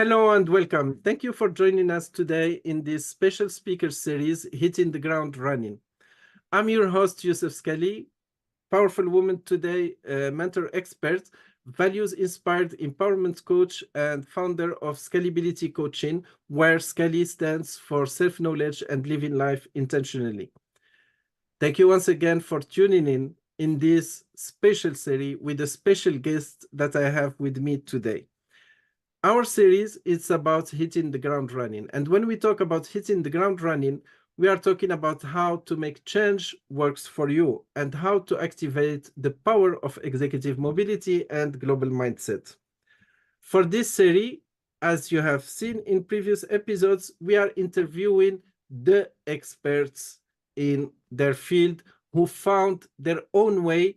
Hello and welcome. Thank you for joining us today in this special speaker series, Hitting the Ground Running. I'm your host, Yusuf Skalli, powerful woman today, mentor expert, values-inspired empowerment coach, and founder of Scalability Coaching, where Skalli stands for self-knowledge and living life intentionally. Thank you once again for tuning in this special series with a special guest that I have with me today. Our series is about hitting the ground running. And when we talk about hitting the ground running, we are talking about how to make change works for you and how to activate the power of executive mobility and global mindset. For this series, as you have seen in previous episodes, we are interviewing the experts in their field who found their own way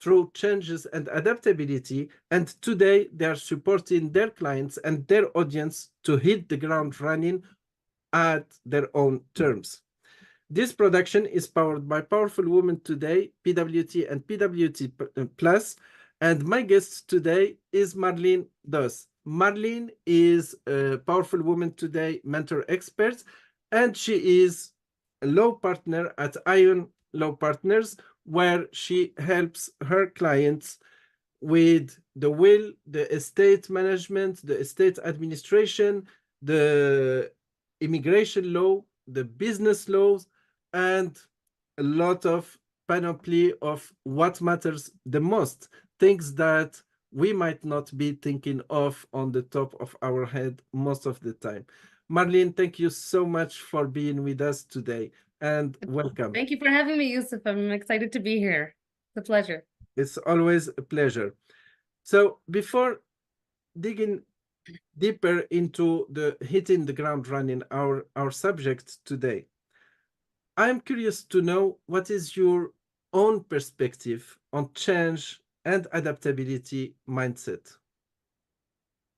through changes and adaptability, and today they are supporting their clients and their audience to hit the ground running at their own terms. This production is powered by Powerful Women Today, PWT and PWT Plus, and my guest today is Marlenne Doss. Marlenne is a Powerful Women Today mentor expert, and she is a law partner at AION Law Partners, where she helps her clients with the will, the estate management, the estate administration, the immigration law, the business laws, and a lot of panoply of what matters the most, things that we might not be thinking of on the top of our head most of the time. Marlenne, thank you so much for being with us today and welcome. Thank you for having me, Yusuf. I'm excited to be here. It's a pleasure. It's always a pleasure. So before digging deeper into the hitting the ground running, our subject today, I'm curious to know what is your own perspective on change and adaptability mindset.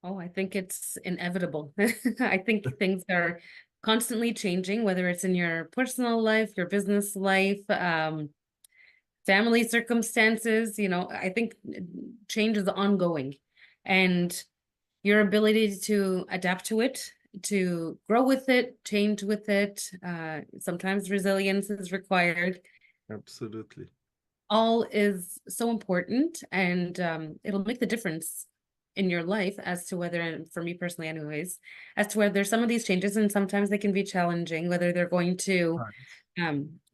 Oh, I think it's inevitable. I think things are constantly changing, whether it's in your personal life, your business life, family circumstances. I think change is ongoing, and your ability to adapt to it, to grow with it, change with it. Sometimes resilience is required. Absolutely. All is so important, and it'll make the difference in your life as to whether, and for me personally anyways, as to whether some of these changes, and sometimes they can be challenging, whether they're going to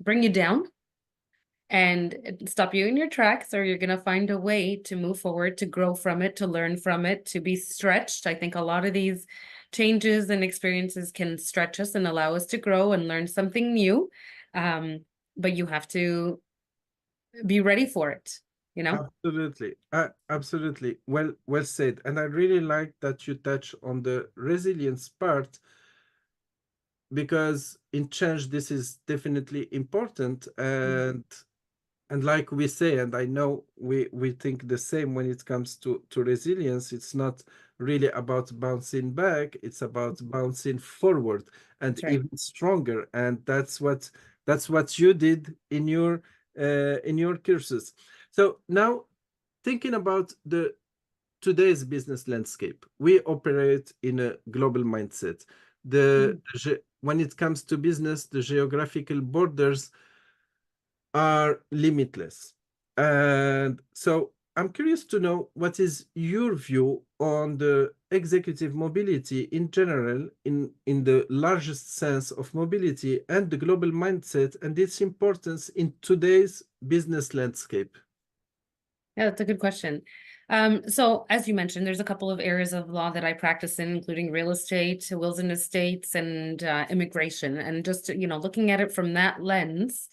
bring you down and stop you in your tracks, or you're going to find a way to move forward, to grow from it, to learn from it, to be stretched. I think a lot of these changes and experiences can stretch us and allow us to grow and learn something new. But you have to be ready for it, Absolutely. Absolutely. Well said. And I really like that you touch on the resilience part, because in change, this is definitely important. And like we say, and I know we think the same when it comes to resilience, it's not really about bouncing back, it's about bouncing forward and even stronger. And that's what you did in your courses. So now, thinking about today's business landscape, we operate in a global mindset. When it comes to business, the geographical borders are limitless. And so I'm curious to know, what is your view on the executive mobility in general, in the largest sense of mobility, and the global mindset and its importance in today's business landscape? Yeah, that's a good question. So as you mentioned, there's a couple of areas of law that I practice in, including real estate, wills and estates, and immigration. And just, looking at it from that lens,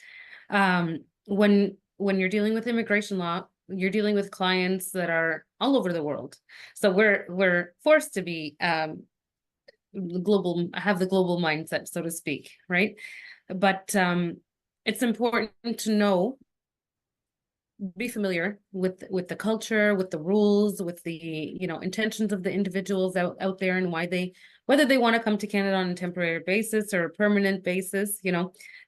when you're dealing with immigration law, you're dealing with clients that are all over the world. So we're forced to be have the global mindset, so to speak, right? But it's important to know, be familiar with the culture, with the rules, with the intentions of the individuals out there, and whether they want to come to Canada on a temporary basis or a permanent basis,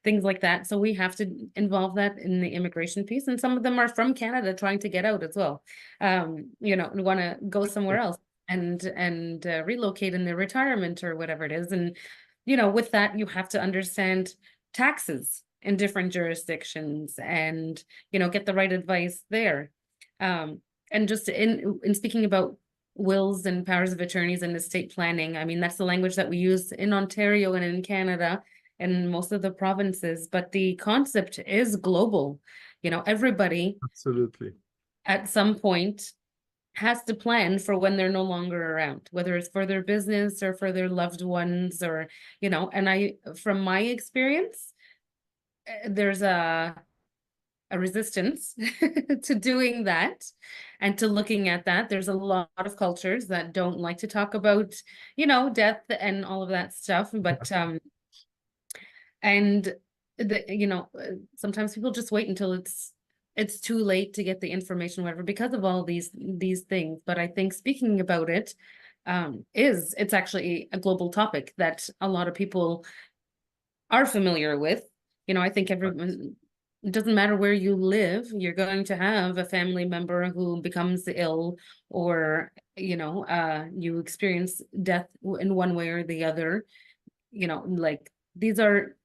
things like that. So we have to involve that in the immigration piece, and some of them are from Canada trying to get out as well, want to go somewhere else. and relocate in their retirement or whatever it is. And, with that, you have to understand taxes in different jurisdictions and, get the right advice there. And just in speaking about wills and powers of attorneys and estate planning, I mean, that's the language that we use in Ontario and in Canada and most of the provinces, but the concept is global. Everybody Absolutely. at some point has to plan for when they're no longer around, whether it's for their business or for their loved ones, or, and from my experience, there's a resistance to doing that and to looking at that. There's a lot of cultures that don't like to talk about, death and all of that stuff. But and sometimes people just wait until it's too late to get the information, whatever, because of all these things. But I think speaking about it it's actually a global topic that a lot of people are familiar with. I think everyone, it doesn't matter where you live, you're going to have a family member who becomes ill, or you experience death in one way or the other. Like, these are,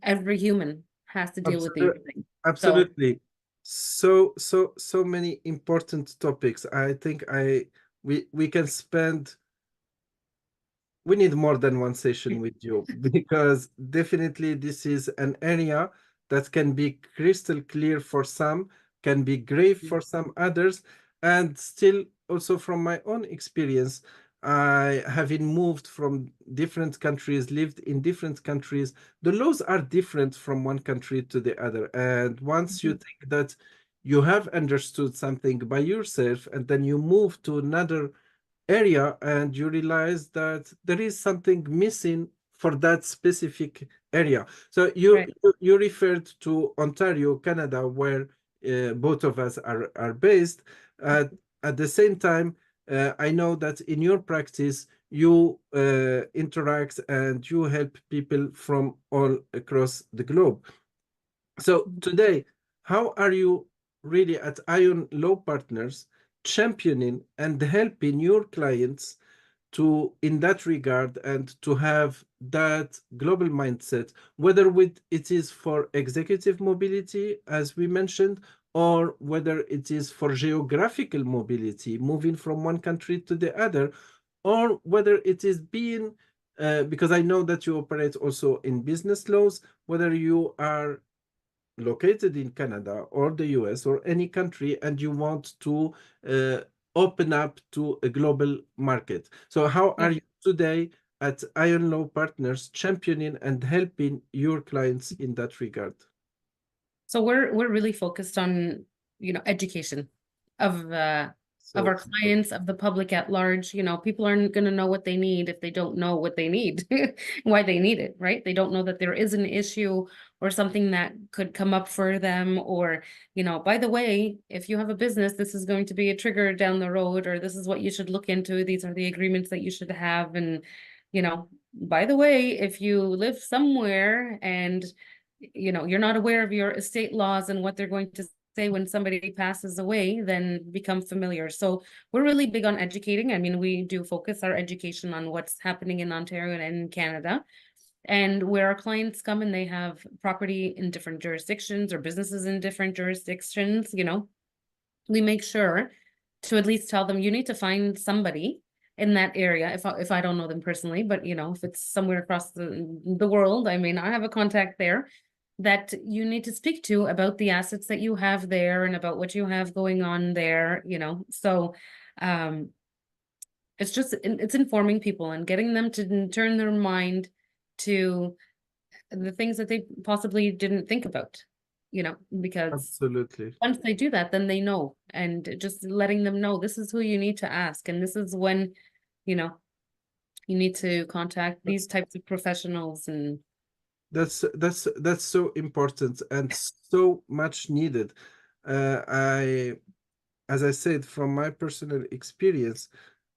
every human has to deal with these things. Absolutely. So many important topics. I think we can spend, we need more than one session with you, because definitely this is an area that can be crystal clear for some, can be grave for some others. And still, also from my own experience, I having moved from different countries, lived in different countries, the laws are different from one country to the other. And once you think that you have understood something by yourself, and then you move to another area and you realize that there is something missing for that specific area. So you referred to Ontario, Canada, where both of us are based. At the same time, I know that in your practice, you interact and you help people from all across the globe. So today, how are you really at AION Law Partners championing and helping your clients to, in that regard, and to have that global mindset, whether it is for executive mobility, as we mentioned, or whether it is for geographical mobility, moving from one country to the other, or whether it is being, because I know that you operate also in business laws, whether you are located in Canada or the US or any country, and you want to open up to a global market. So how are you today at AION Law Partners championing and helping your clients in that regard? So we're really focused on, education of our clients, of the public at large. People aren't going to know what they need if they don't know what they need, why they need it, right? They don't know that there is an issue or something that could come up for them, or, by the way, if you have a business, this is going to be a trigger down the road, or this is what you should look into. These are the agreements that you should have. And, by the way, if you live somewhere and you're not aware of your estate laws and what they're going to say when somebody passes away, then become familiar. So we're really big on educating. I mean, we do focus our education on what's happening in Ontario and in Canada, and where our clients come and they have property in different jurisdictions or businesses in different jurisdictions, we make sure to at least tell them, you need to find somebody in that area. If I don't know them personally, but if it's somewhere across the world, I may not have a contact there, that you need to speak to about the assets that you have there and about what you have going on there, So it's informing people and getting them to turn their mind to the things that they possibly didn't think about, because Absolutely. once they do that, then they know, and just letting them know this is who you need to ask, and this is when, you need to contact these types of professionals. And That's so important and so much needed. As I said, from my personal experience,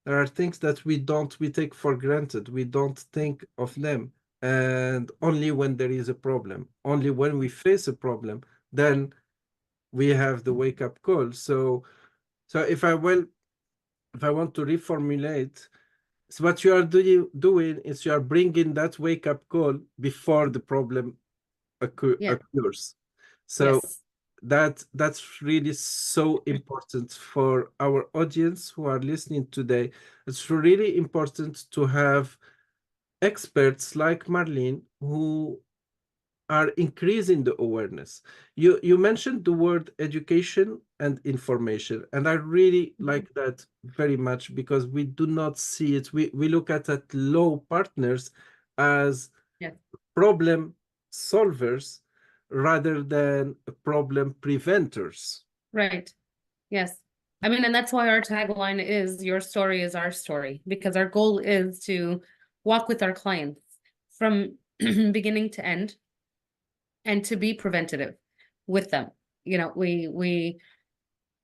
there are things that we take for granted. We don't think of them. And only when there is a problem, only when we face a problem, then we have the wake-up call. So if I will if I want to reformulate, so what you are doing is you are bringing that wake-up call before the problem Yeah. occurs. So Yes. that's really so important for our audience who are listening today. It's really important to have experts like Marlene who are increasing the awareness. You mentioned the word education and information, and I really like that very much because we do not see it. We look at law partners as Yes. problem solvers rather than problem preventers. Right. Yes. I mean, and that's why our tagline is your story is our story, because our goal is to walk with our clients from beginning to end and to be preventative with them. You know, we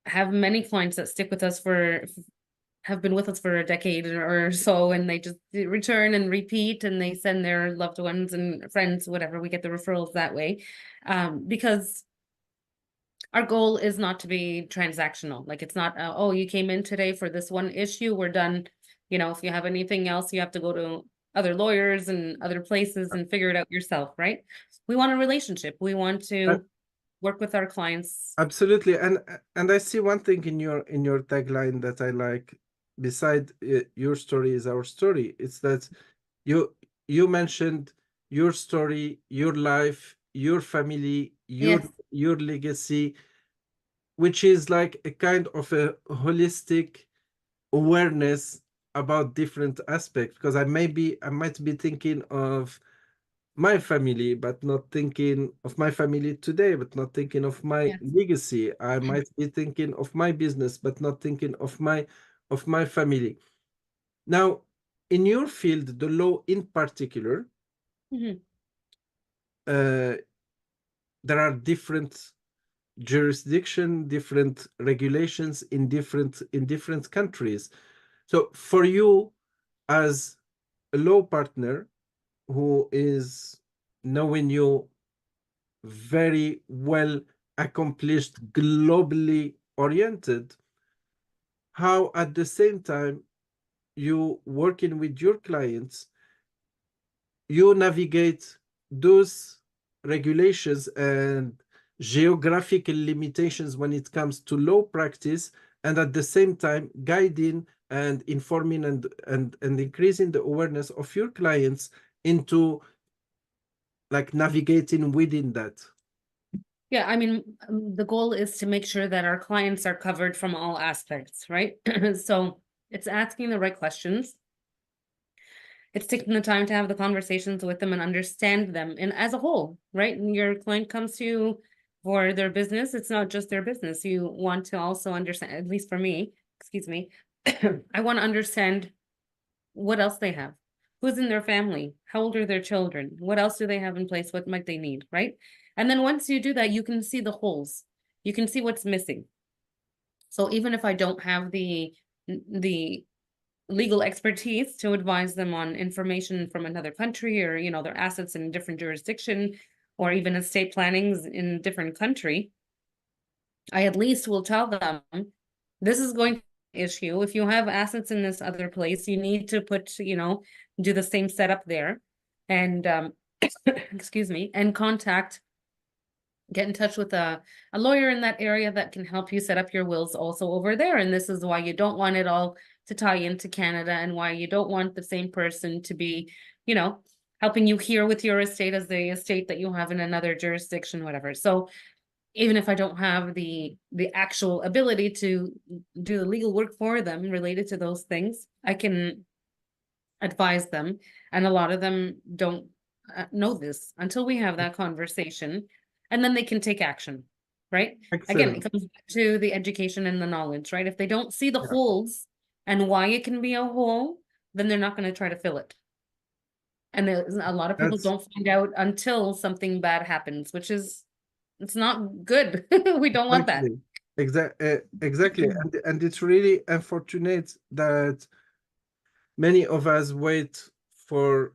have many clients that stick with us for have been with us for a decade or so, and they just return and repeat, and they send their loved ones and friends, whatever. We get the referrals that way, because our goal is not to be transactional. Like it's not, oh, you came in today for this one issue, we're done. You know, if you have anything else, you have to go to other lawyers and other places and figure it out yourself, right? We want a relationship. We want Uh, to work with our clients. Absolutely, and I see one thing in your tagline that I like. Beside your story is our story. It's that you you mentioned your story, your life, your family, Yes, your legacy, which is like a kind of a holistic awareness about different aspects. Because I might be thinking of my family, but not thinking of my family today, but not thinking of my yes. legacy. I might be thinking of my business, but not thinking of my family. Now, in your field, the law in particular, Mhm. uh, there are different jurisdiction, different regulations in different countries. So for you as a law partner who is knowing you very well accomplished, globally oriented, how at the same time you working with your clients, you navigate those regulations and geographical limitations when it comes to law practice, and at the same time guiding and informing and increasing the awareness of your clients into like navigating within that. Yeah, I mean, the goal is to make sure that our clients are covered from all aspects, right? So it's asking the right questions. It's taking the time to have the conversations with them and understand them and as a whole, right? And your client comes to you for their business. It's not just their business. You want to also understand, at least for me, excuse me, I want to understand what else they have. Who's in their family? How old are their children? What else do they have in place? What might they need, right? And then once you do that, you can see the holes. You can see what's missing. So even if I don't have the legal expertise to advise them on information from another country, or you know, their assets in a different jurisdiction, or even estate plannings in a different country, I at least will tell them this is going to be an issue. If you have assets in this other place, you need to put, you know, do the same setup there, and excuse me, and get in touch with a lawyer in that area that can help you set up your wills also over there. And this is why you don't want it all to tie into Canada, and why you don't want the same person to be, you know, helping you here with your estate as the estate that you have in another jurisdiction, whatever. So even if I don't have the actual ability to do the legal work for them related to those things, I can advise them. And a lot of them don't know this until we have that conversation, and then they can take action, right? Again, it Excellent. comes back to the education and the knowledge, right? If they don't see the Yeah. holes and why it can be a hole, then they're not going to try to fill it. And there's a lot of people That's don't find out until something bad happens, which is, it's not good. We don't want that. exactly, and it's really unfortunate that many of us wait for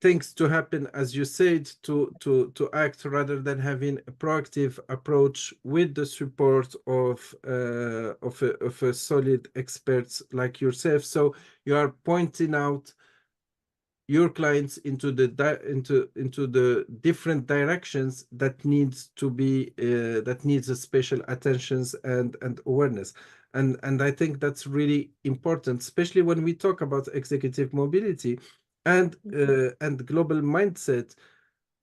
things to happen, as you said, to act rather than having a proactive approach with the support of a solid experts like yourself. So you are pointing out your clients into the different directions that needs to be that needs a special attentions and awareness. And I think that's really important, especially when we talk about executive mobility and global mindset.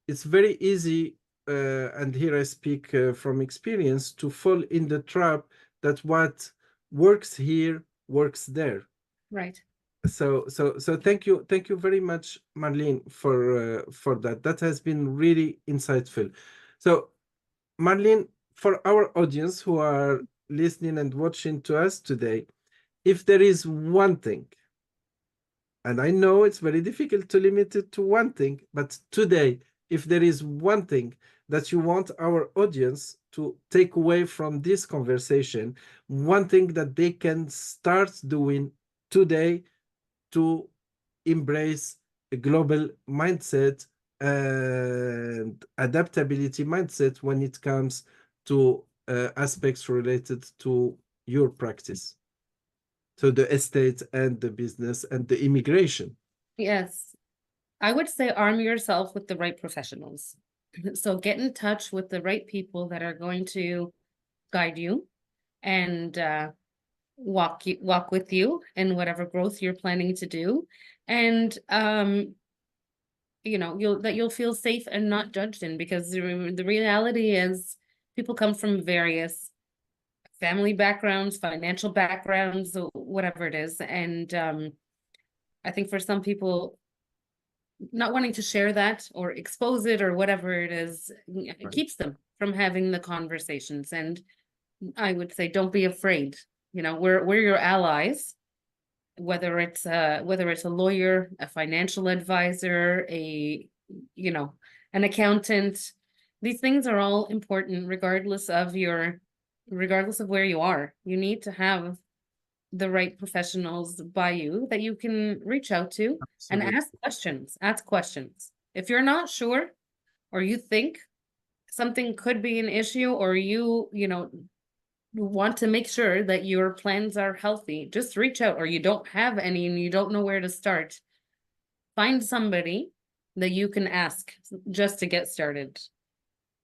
It's very easy, and here I speak from experience, to fall in the trap that what works here works there. Right. So thank you very much, Marlene, for that. That has been really insightful. So, Marlene, for our audience who are listening and watching to us today, if there is one thing, and I know it's very difficult to limit it to one thing, but today, if there is one thing that you want our audience to take away from this conversation, one thing that they can start doing today to embrace a global mindset and adaptability mindset when it comes to aspects related to your practice, so the estate and the business and the immigration. Yes. I would say arm yourself with the right professionals. So get in touch with the right people that are going to guide you and walk with you in whatever growth you're planning to do. And you know, you'll feel safe and not judged in, because the reality is people come from various family backgrounds, financial backgrounds, whatever it is. And I think for some people, not wanting to share that or expose it or whatever it is, it keeps them from having the conversations. And I would say, don't be afraid. You know, we're your allies, whether it's a lawyer, a financial advisor, you know, an accountant. These things are all important regardless of where you are. You need to have the right professionals by you that you can reach out to. Absolutely. And ask questions. If you're not sure, or you think something could be an issue, or you know, want to make sure that your plans are healthy, just reach out. Or you don't have any and you don't know where to start, find somebody that you can ask just to get started.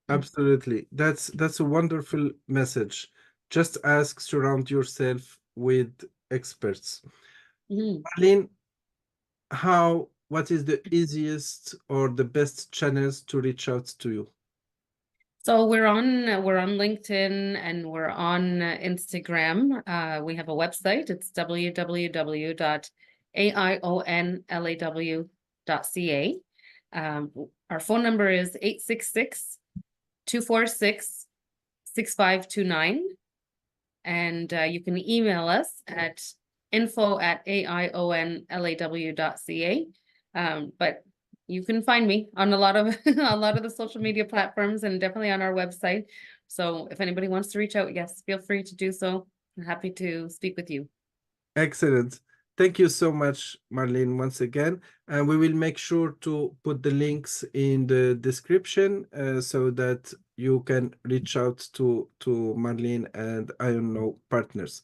Absolutely. That's a wonderful message. Just ask, surround yourself with experts. Marlene, what is the easiest or the best channels to reach out to you? So we're on LinkedIn and we're on Instagram. We have a website. It's www.AIONLAW.ca. Our phone number is 866-246-6529. And you can email us at info@AIONLAW.ca. But you can find me on a lot of the social media platforms, and definitely on our website. So if anybody wants to reach out, yes, feel free to do so. I'm happy to speak with you. Excellent. Thank you so much, Marlene, once again. And we will make sure to put the links in the description so that you can reach out to Marlene and AION partners.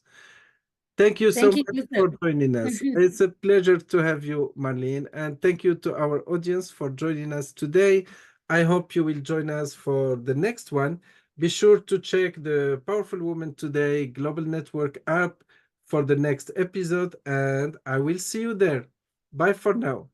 Thank you so much for joining us. It's a pleasure to have you, Marlene, and thank you to our audience for joining us today. I hope you will join us for the next one. Be sure to check the Powerful Woman Today Global Network app for the next episode, and I will see you there. Bye for now.